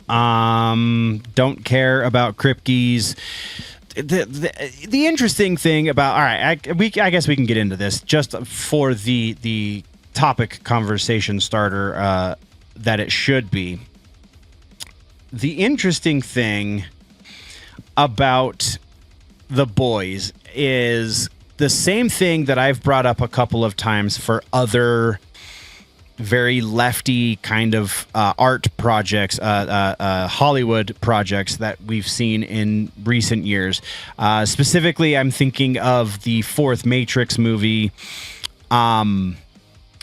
Don't care about Kripke's. The interesting thing about, all right, I guess we can get into this just for the topic conversation starter that it should be. The interesting thing about The Boys is the same thing that I've brought up a couple of times for other very lefty kind of art projects, Hollywood projects that we've seen in recent years. Specifically, I'm thinking of the fourth Matrix movie.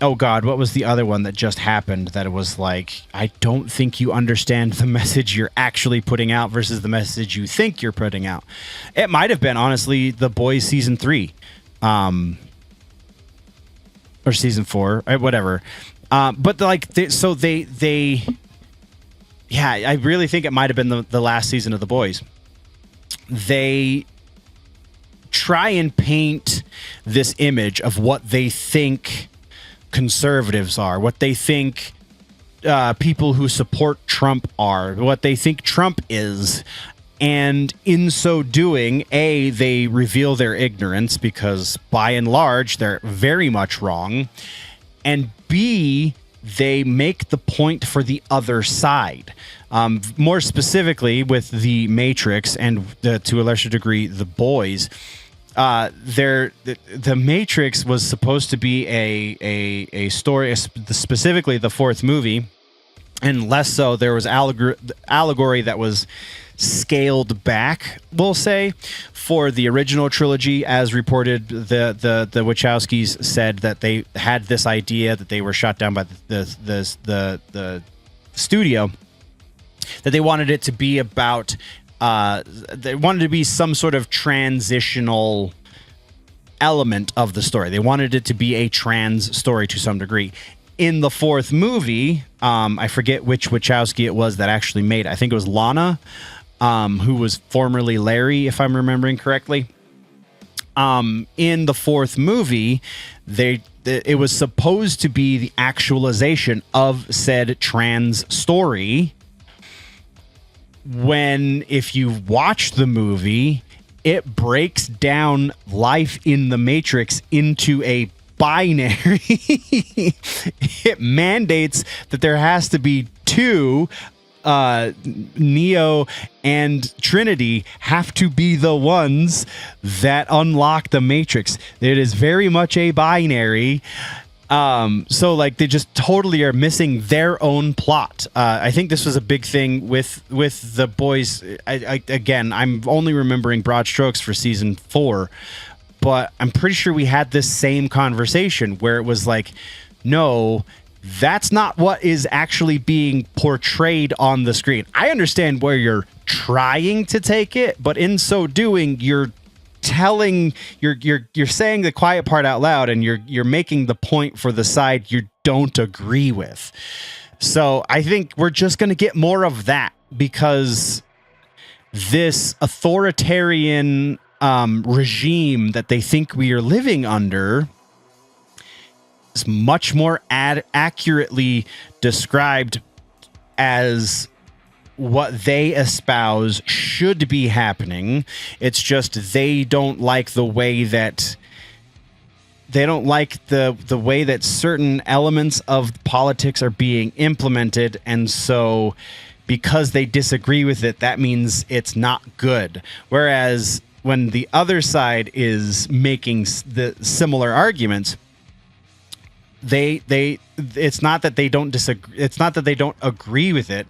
Oh God, what was the other one that just happened that it was like, I don't think you understand the message you're actually putting out versus the message you think you're putting out. It might have been, honestly, The Boys season 3. Or season 4, whatever. But like, they yeah, I really think it might have been the last season of The Boys. They try and paint this image of what they think conservatives are, what they think people who support Trump are, what they think Trump is. And in so doing, A, they reveal their ignorance because by and large, they're very much wrong. And B, they make the point for the other side. More specifically with The Matrix and to a lesser degree, The Boys, the Matrix was supposed to be a story, specifically the fourth movie, and less so there was allegory that was scaled back, we'll say, for the original trilogy. As reported, the Wachowskis said that they had this idea that they were shot down by the studio, that they wanted it to be about they wanted to be some sort of transitional element of the story. They wanted it to be a trans story to some degree. In the fourth movie, I forget which Wachowski it was that actually made it. I think it was Lana, who was formerly Larry, if I'm remembering correctly. In the fourth movie, it was supposed to be the actualization of said trans story. When, if you watch the movie, it breaks down life in the Matrix into a binary. It mandates that there has to be two. Neo and Trinity have to be the ones that unlock the Matrix. It is very much a binary. So like they just totally are missing their own plot. I think this was a big thing with The Boys. Again, I'm only remembering broad strokes for season 4, but I'm pretty sure we had this same conversation where it was like, no, that's not what is actually being portrayed on the screen. I understand where you're trying to take it, but in so doing, you're saying the quiet part out loud, and you're making the point for the side you don't agree with. So I think we're just going to get more of that, because this authoritarian regime that they think we are living under is much more accurately described as what they espouse should be happening. It's just they don't like the way that certain elements of politics are being implemented, and so because they disagree with it, that means it's not good. Whereas when the other side is making the similar arguments, it's not that they don't disagree. It's not that they don't agree with it.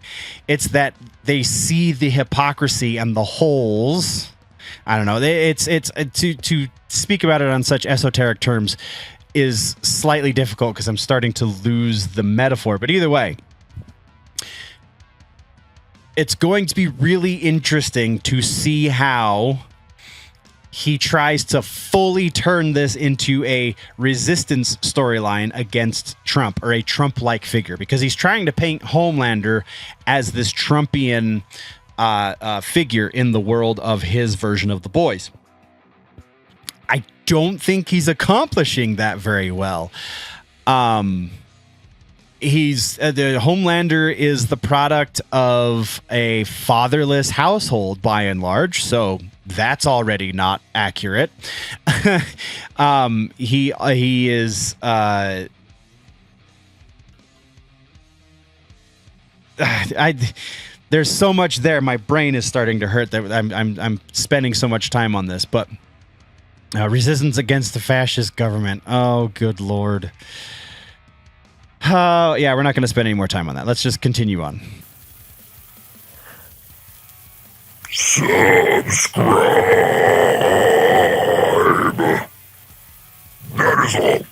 It's that they see the hypocrisy and the holes. I don't know. It's to speak about it on such esoteric terms is slightly difficult because I'm starting to lose the metaphor. But either way, it's going to be really interesting to see how he tries to fully turn this into a resistance storyline against Trump, or a Trump-like figure, because he's trying to paint Homelander as this Trumpian figure in the world of his version of The Boys. I don't think he's accomplishing that very well. he's the Homelander is the product of a fatherless household by and large, so that's already not accurate. He is. There's so much there. My brain is starting to hurt. That I'm spending so much time on this, but resistance against the fascist government. Oh, good lord. Yeah, we're not going to spend any more time on that. Let's just continue on. Subscribe. That is all.